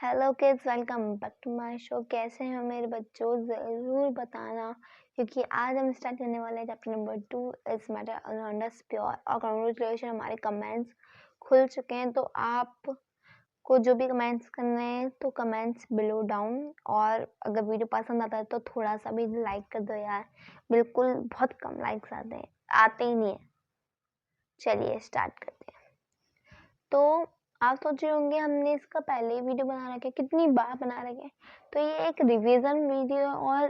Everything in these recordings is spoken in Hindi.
Hello kids, welcome back to my show. कैसे हैं मेरे बच्चों, ज़रूर बताना, क्योंकि आज हम स्टार्ट करने वाले हैं chapter number 2 is matter around us pure. और कांग्रेचुलेशन, हमारे कमेंट्स खुल चुके हैं। तो आप को जो भी कमेंट्स करने हैं तो कमेंट्स बिलो डाउन। और अगर वीडियो पसंद आता है तो थोड़ा सा भी लाइक कर दो यार। बिल्कुल बहुत कम लाइक्स आते ही नहीं है। चलिए स्टार्ट करते हैं। तो आप सोच रहे होंगे हमने इसका पहले ही वीडियो बना रखा है, कितनी बार बना रखे हैं। तो ये एक रिवीजन वीडियो है, और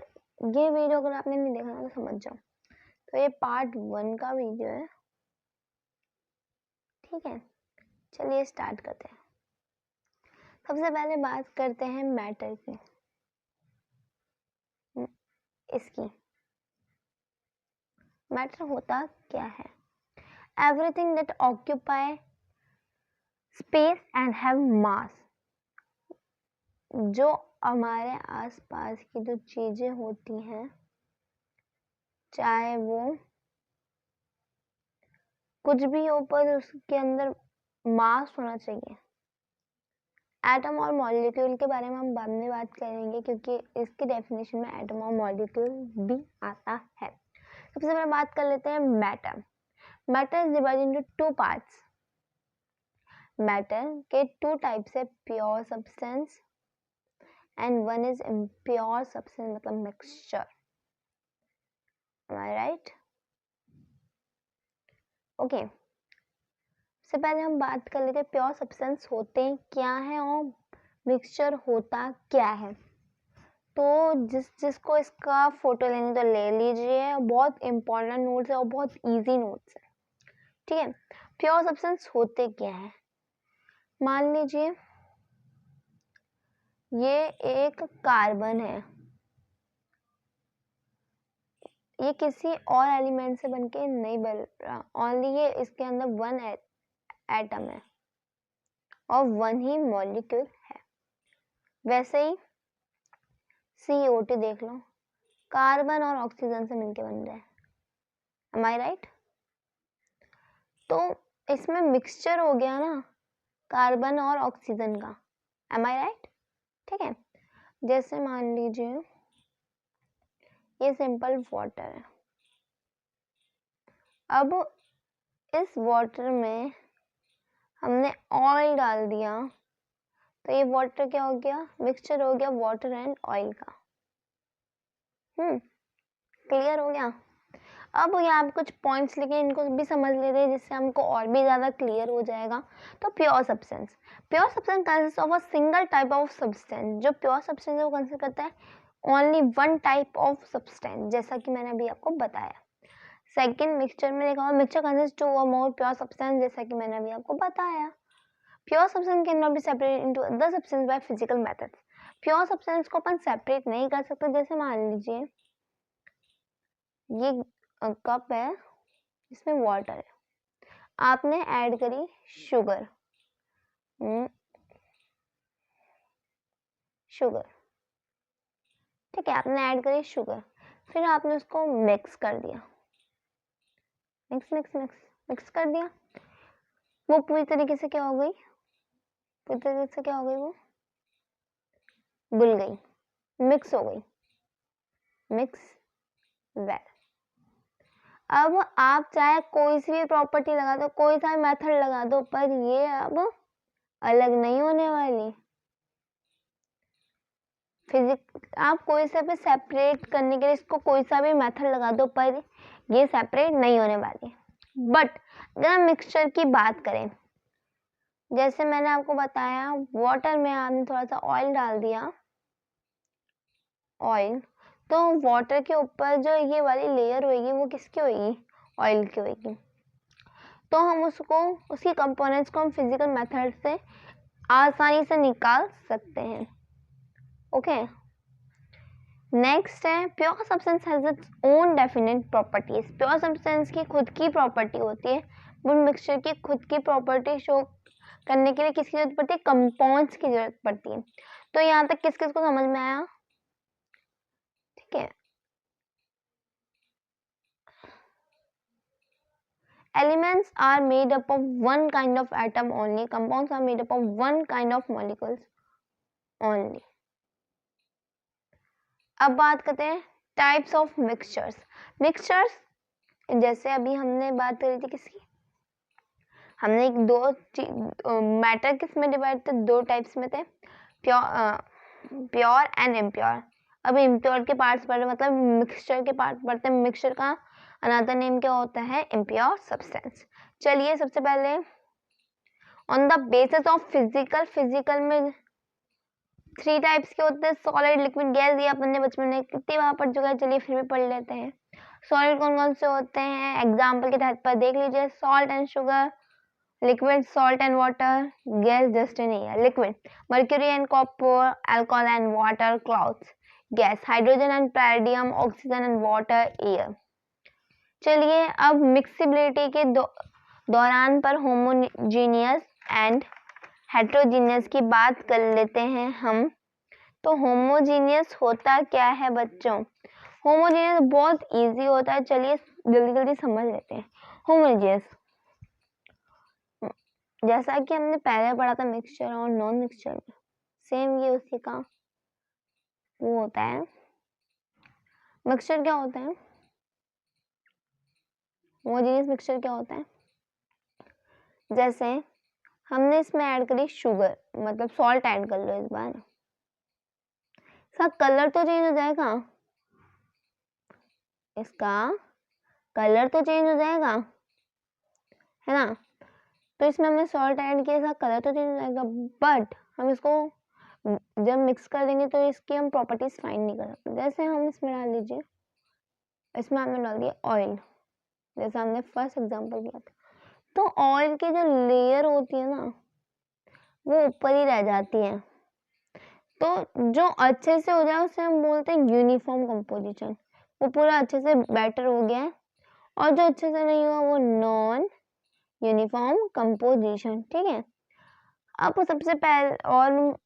ये वीडियो अगर आपने नहीं देखा ना तो समझ जाओ। तो ये पार्ट 1 का वीडियो है, ठीक है। चलिए स्टार्ट करते हैं। सबसे पहले बात करते हैं मैटर की, इसकी। मैटर होता क्या है? Everything that occupy space and have मास। जो हमारे आसपास की जो चीजें होती हैं, चाहे वो कुछ भी हो, पर उसके अंदर मास होना चाहिए। एटम और मॉलिक्यूल के बारे में हम बाद में बात करेंगे, क्योंकि इसकी डेफिनेशन में एटम और मॉलिक्यूल भी आता है। सबसे पहले बात कर लेते हैं matter. Matter is divided into two parts. Matter के टू टाइप्स है, pure substance and one is impure substance, मतलब mixture. Am I right? Okay. सबसे पहले हम बात कर लेते हैं प्योर सब्सटेंस होते क्या है और मिक्सचर होता क्या है। तो जिसको इसका फोटो लेनी तो ले लीजिए, बहुत इंपॉर्टेंट नोट्स है और बहुत इजी नोट्स है, ठीक है। प्योर सब्सटेंस होते क्या है? मान लीजिए ये एक कार्बन है, ये किसी और एलिमेंट से बनके नहीं बन रहा, ओनली ये इसके अंदर वन एटम है और वन ही मॉलिक्यूल है। वैसे ही CO2 देख लो, कार्बन और ऑक्सीजन से मिलके बन रहा है। Am I right? तो इसमें मिक्सचर हो गया ना कार्बन और ऑक्सीजन का। Am I right? ठीक है। जैसे मान लीजिए ये सिंपल वाटर है। अब इस वाटर में हमने ऑयल डाल दिया, तो ये वाटर क्या हो गया? मिक्सचर हो गया वाटर एंड ऑयल का। क्लियर हो गया? अब यहाँ पे कुछ पॉइंट्स लिखे, इनको भी समझ लेते हैं जिससे हमको और भी ज़्यादा क्लियर हो जाएगा। तो pure substance consist of a single type of substance. जो प्योर सब्सटेंस है वो कंसिस्ट करता है only one type of substance, जैसा कि मैंने अभी आपको बताया। सेकंड, मिक्सचर में लिखा हुआ मिक्सचर कंसिस्ट टू और मोर प्योर सब्सटेंस, जैसा कि मैंने अभी आपको बताया। Pure substance can not be separated into other substance by physical methods. Pure substance को अपन सेपरेट नहीं कर सकते। जैसे मान लीजिए ये कप है, इसमें वाटर है, आपने ऐड करी शुगर, ठीक है, आपने ऐड करी शुगर, फिर आपने उसको मिक्स कर दिया, मिक्स कर दिया। वो पूरी तरीके से क्या हो गई? वो घुल गई, मिक्स हो गई, मिक्स वेल। अब आप चाहे कोई सी भी प्रॉपर्टी लगा दो, कोई सा भी मेथड लगा दो, पर ये अब अलग नहीं होने वाली। आप कोई सा भी सेपरेट करने के लिए इसको कोई सा भी मेथड लगा दो, पर ये सेपरेट नहीं होने वाली। बट अगर हम मिक्सचर की बात करें, जैसे मैंने आपको बताया, वाटर में आपने थोड़ा सा ऑयल डाल दिया, ऑयल, तो वाटर के ऊपर जो ये वाली लेयर होगी वो किसकी होगी? ऑयल की होगी। तो हम उसकी कंपोनेंट्स को हम फिजिकल मेथड से आसानी से निकाल सकते हैं। ओके। नेक्स्ट है pure substance has its own definite properties. Pure substance की खुद की प्रॉपर्टी होती है, बट मिक्सचर की खुद की प्रॉपर्टी शो करने के लिए किसकी जरूरत पड़ती है? कंपाउंड्स की जरूरत पड़ती है। तो यहाँ तक किस किस को समझ में आया? ठीक है। Elements are made up of one kind of atom only. Compounds are made up of one kind of molecules. Only. अब बात करते हैं टाइप्स ऑफ मिक्सचर्स। मिक्सचर्स जैसे अभी हमने बात करी थी किसकी, हमने एक दो मैटर किस में डिवाइड थे, दो टाइप्स में थे, प्योर एंड इम्प्योर। अब इम्प्योर के पार्ट्स पढ़ मतलब मिक्सचर के पार्ट पढ़ते हैं। मिक्सचर का अनदर नेम क्या होता है, इम्प्योर सब्सटेंस। चलिए सबसे पहले on the basis of physical में 3 टाइप्स के होते हैं, सॉलिड, लिक्विड, गैस। ये अपन ने बचपन में कितनी बार पढ़ चुका है, चलिए फिर भी पढ़ लेते हैं। सॉलिड कौन कौन से होते हैं, एग्जाम्पल के तहत पर देख लीजिए, salt and sugar, liquid salt and water, gas dust and air, liquid mercury and copper, alcohol and water, clouds, gas hydrogen and palladium, oxygen and water, air। चलिए अब मिक्सिबिलिटी के दौरान पर होमोजीनियस एंड हेट्रोजीनियस की बात कर लेते हैं हम। तो होमोजीनियस होता क्या है बच्चों, होमोजीनियस बहुत इजी होता है, चलिए जल्दी जल्दी समझ लेते हैं। होमोजीनियस जैसा कि हमने पहले पढ़ा था मिक्सचर और नॉन मिक्सचर में, सेम ये उसी का वो होता है। मिक्सचर क्या होता है, होमोजेनियस मिक्सचर क्या होता है, जैसे हमने इसमें ऐड करी शुगर, मतलब सॉल्ट ऐड कर लो इस बार, इसका कलर तो चेंज हो जाएगा, इसका कलर तो चेंज हो जाएगा, है ना। तो इसमें हमने सॉल्ट ऐड किया, इसका कलर तो चेंज हो जाएगा, बट हम इसको जब मिक्स कर देंगे तो इसकी हम प्रॉपर्टीज फाइंड नहीं कर सकते। जैसे हम इसमें डाल लीजिए, इसमें हमने डाल दिया ऑयल, जैसे हमने फर्स्ट एग्जांपल किया था, तो ऑयल की जो लेयर होती है ना वो ऊपर ही रह जाती है। तो जो अच्छे से हो जाए उसे हम बोलते हैं यूनिफॉर्म कंपोजिशन, वो पूरा अच्छे से बेटर हो गया है। और जो अच्छे से नहीं हुआ वो नॉन यूनिफॉर्म कंपोजिशन, ठीक है। अब सबसे पहले, और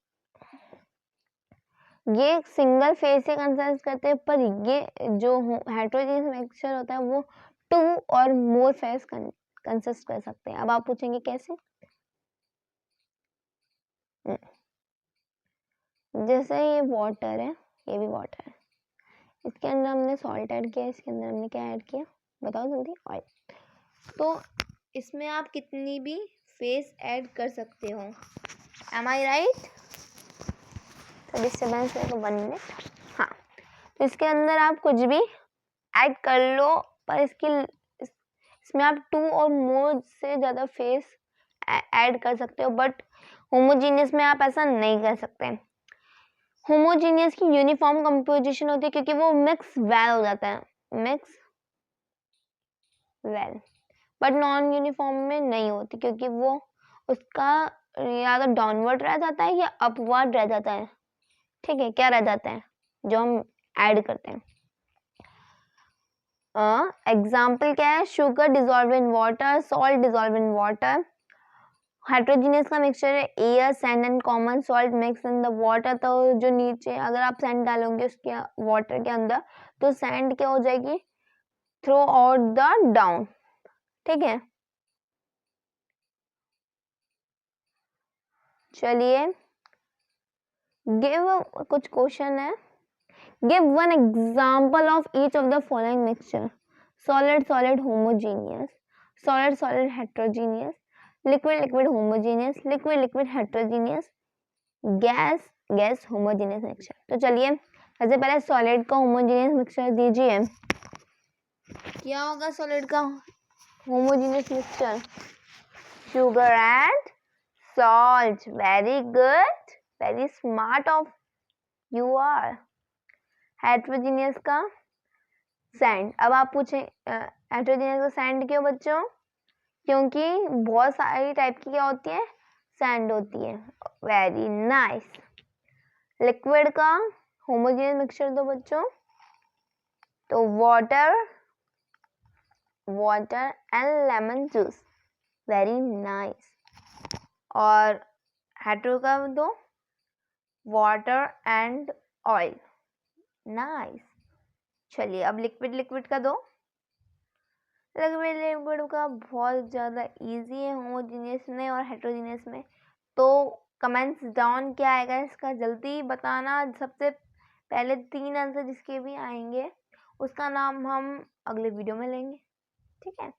ये सिंगल फेज से कंसिस्ट करते हैं, पर ये जो हेट्रोजीनियस मिक्सचर होता है वो 2 और मोर फेज कंसिस्ट कर सकते हैं। अब आप पूछेंगे कैसे, जैसे ये वाटर है, ये भी वाटर है, इसके अंदर हमने सॉल्ट ऐड किया, इसके अंदर हमने क्या ऐड किया, बताओ जल्दी, ऑयल। तो इसमें आप कितनी भी फेस ऐड कर सकते हो, एम आई राइट। तो डिस्टर्बेंस है तो 1 मिनट, हाँ। तो इसके अंदर आप कुछ भी ऐड कर लो, पर इसमें आप 2 और मोर से ज़्यादा फेस ऐड कर सकते हो, बट होमोजीनियस में आप ऐसा नहीं कर सकते। होमोजीनियस की यूनिफॉर्म कंपोजिशन होती है क्योंकि वो मिक्स वेल हो जाता है, mix well, but non uniform में नहीं होती क्योंकि वो उसका या तो डाउनवर्ड रह जाता है या अपवर्ड रह जाता है, ठीक है। क्या रह जाता है जो हम ऐड करते हैं, एग्जाम्पल क्या है, sugar dissolve in water, salt dissolve in water. Heterogeneous का मिक्सचर है air, sand and common salt mix in the water. तो जो नीचे अगर आप सैंड डालोगे उसके वाटर के अंदर तो सैंड क्या हो जाएगी, थ्रो आउट द डाउन, ठीक है। चलिए गिव कुछ क्वेश्चन है, give one example of each of the following mixture, solid solid homogeneous, solid solid heterogeneous, liquid liquid homogeneous, liquid liquid heterogeneous, gas gas homogeneous mixture. तो चलिए सबसे पहले सॉलिड का होमोजीनियस मिक्सचर दीजिए, क्या होगा सॉलिड का homogeneous mixture, sugar and salt, very good, very smart of you are. Heterogeneous का सैंड, अब आप पूछें हेट्रोजीनियस का सैंड क्यों बच्चों, क्योंकि बहुत सारी टाइप की क्या होती है, सैंड होती है, वेरी नाइस। लिक्विड का होमोजेनियस मिक्सचर दो बच्चों, तो water water and lemon juice, very nice. और हेट्रो का दो, वाटर एंड ऑयल, नाइस। चलिए अब लिक्विड लिक्विड का दो, लिक्विड लिक्विड का बहुत ज़्यादा इजी है होमोजीनियस में और हेट्रोजीनियस में। तो कमेंट्स डाउन क्या आएगा इसका जल्दी बताना। सबसे पहले 3 आंसर जिसके भी आएंगे उसका नाम हम अगले वीडियो में लेंगे, ठीक है।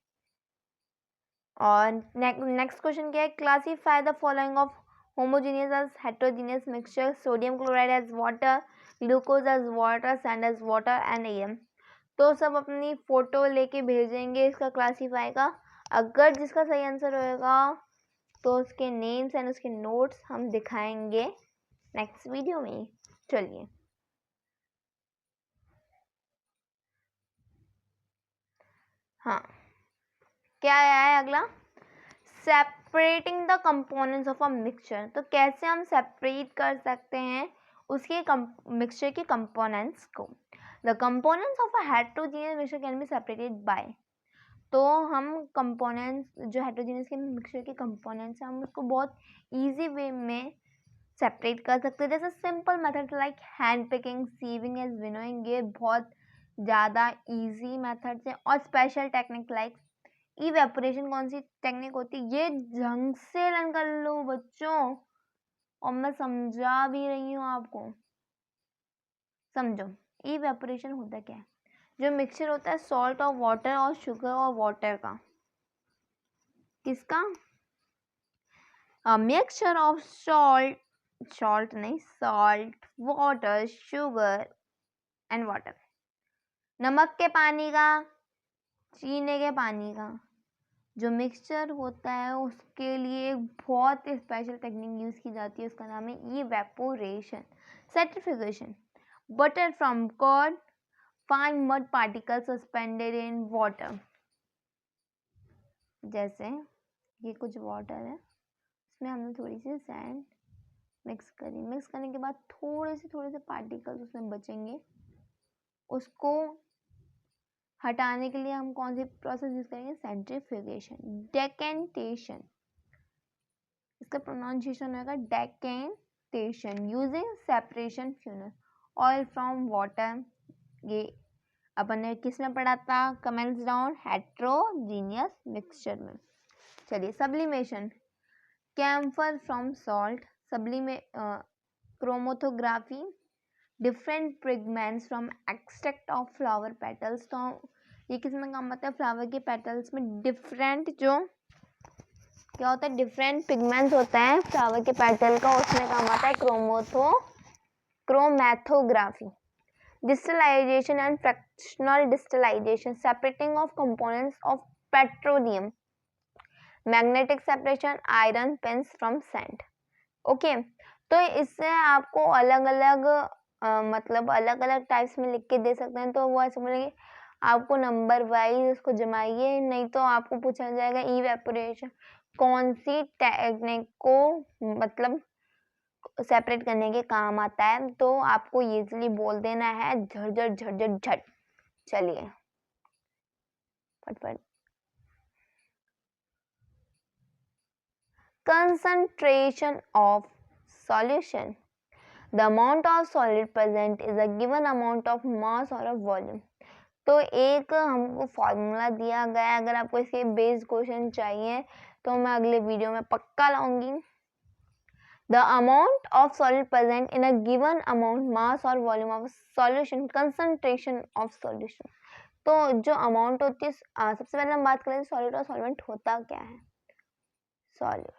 और नेक्स्ट क्वेश्चन क्या है, classify the following of homogeneous as heterogeneous mixture, sodium chloride as water, glucose as water, sand as water and M. तो सब अपनी फोटो लेके भेजेंगे इसका क्लासीफाई का। अगर जिसका सही आंसर होएगा तो उसके नेम्स एंड उसके नोट्स हम दिखाएंगे नेक्स्ट वीडियो में। चलिए हाँ, क्या आया है अगला, separating the components of a mixture. तो कैसे हम सेपरेट कर सकते हैं उसके मिक्सचर के कंपोनेंट्स को। The components of a heterogeneous mixture can be separated by. तो हम कंपोनेंट्स जो हेटेरोजेनियस के मिक्सचर के कंपोनेंट्स हैं हम उसको बहुत इजी वे में सेपरेट कर सकते हैं। जैसे simple method like hand picking, sieving and winnowing, ये बहुत ज़्यादा इजी मेथड्स हैं। और स्पेशल टेक्निक लाइक इवेपोरेशन, कौन सी टेक्निक होती है, ये ढंग से लर्न कर लो बच्चों, और मैं समझा भी रही हूँ आपको। समझो इवेपोरेशन होता क्या है, जो मिक्सचर होता है सॉल्ट और वाटर और शुगर और वाटर का, किसका, मिक्सचर ऑफ सॉल्ट नहीं, salt, water, sugar and water, नमक के पानी का, चीनी के पानी का जो मिक्सचर होता है उसके लिए बहुत स्पेशल टेक्निक यूज की जाती है, उसका नाम है evaporation. Centrifugation, butter from curd, fine mud particles suspended in water. जैसे ये कुछ वाटर है, उसमें हमने थोड़ी सी सैंड मिक्स करी, मिक्स करने के बाद थोड़े से पार्टिकल्स उसमें बचेंगे, उसको हटाने के लिए हम कौन सी प्रोसेस यूज करेंगे, सेंट्रीफ्यूगेशन, डेकेंटेशन, इसका प्रोनाउंसिएशन होगा decantation, using separation funnel, oil from water. ये अपन ने किस में पढ़ा था, कमेंट्स डाउन, हेट्रोजीनियस मिक्सचर में। चलिए sublimation, camphor from salt, sublime chromatography, different pigments from extract of flower petals. तो ये किस में काम आता है, फ्लावर के पेटल्स में डिफरेंट जो क्या होता है, डिफरेंट पिगमेंट्स होता है फ्लावर के पेटल का, उसमें काम आता है chromatography, distillation and fractional distillation, separating of components of petroleum, magnetic separation, iron pins from sand. Okay, तो इससे आपको अलग अलग मतलब अलग अलग टाइप्स में लिख के दे सकते हैं। तो वो ऐसे बोलेंगे आपको नंबर वाइज उसको जमाइए, नहीं तो आपको पूछा जाएगा इवेपोरेशन कौन सी टेक्निक को मतलब सेपरेट करने के काम आता है, तो आपको इजीली बोल देना है झट झट झट झट। चलिए फटफट, concentration of solution, the amount of solid present is a given amount of mass or a volume। तो एक हमको फॉर्मूला दिया गया है, अगर आपको इसके बेस क्वेश्चन चाहिए तो मैं अगले वीडियो में पक्का लाऊंगी। The amount of solid present in a given amount mass or volume of solution, concentration of solution। तो जो अमाउंट होती है, सबसे पहले हम बात करें सॉलिड और सॉल्वेंट होता क्या है। सॉलिड,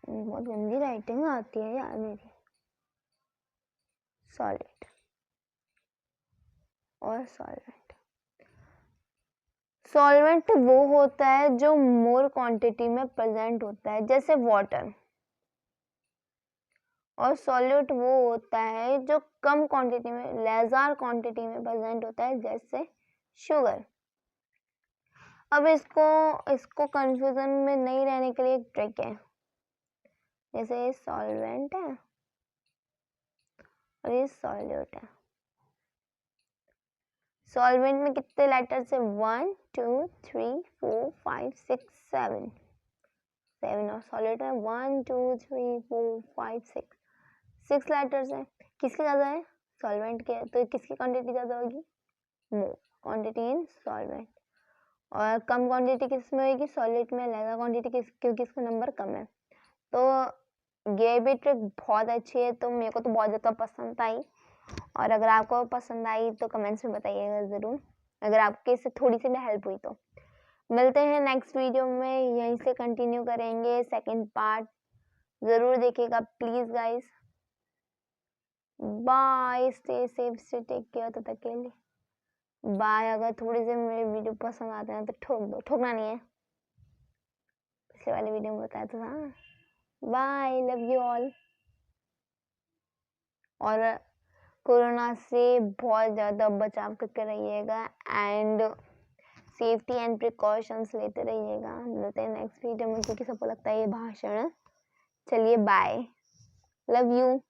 बहुत गंदी राइटिंग आती है यार मेरी। सॉलिड और सॉल्वेंट, सॉल्वेंट वो होता है जो मोर क्वांटिटी में प्रेजेंट होता है जैसे वाटर, और सॉल्यूट वो होता है जो कम क्वांटिटी में, लेजार क्वांटिटी में प्रेजेंट होता है जैसे शुगर। अब इसको कंफ्यूजन में नहीं रहने के लिए एक ट्रिक है, जैसे ये सॉल्वेंट है और ये सॉल्यूट है। सॉल्वेंट में कितने लेटर्स है, 1 2 3 4 5 6 7 7, और सॉल्यूट में 1 2 3 4 5 6 लेटर्स है। किसके ज्यादा है, सॉल्वेंट के, तो किसकी क्वांटिटी ज्यादा होगी, मोर क्वांटिटी इन सॉल्वेंट, और कम क्वांटिटी किस में होगी, सॉल्यूट में, लेज़र क्वांटिटी किस, क्योंकि इसका नंबर कम है। तो ये भी ट्रिक बहुत अच्छी है, तो मेरे को तो बहुत ज़्यादा पसंद आई। और अगर आपको पसंद आई तो कमेंट्स में बताइएगा ज़रूर, अगर आपके इससे थोड़ी सी भी हेल्प हुई तो। मिलते हैं नेक्स्ट वीडियो में, यहीं से कंटिन्यू करेंगे सेकंड पार्ट। ज़रूर देखिएगा please guys. Bye, stay safe, stay take care, तब तक के लिए बाय। अगर थोड़ी से मेरे वीडियो पसंद आते हैं तो ठोक दो, ठोकना नहीं है, पिछले वाले वीडियो में बताया था। हाँ, बाय, लव यू ऑल। और कोरोना से बहुत ज़्यादा बचाव करके रहिएगा एंड सेफ्टी एंड प्रिकॉशंस लेते रहिएगा। मिलते हैं नेक्स्ट वीडियो में, क्योंकि सबको लगता है ये भाषण है। चलिए बाय, लव यू।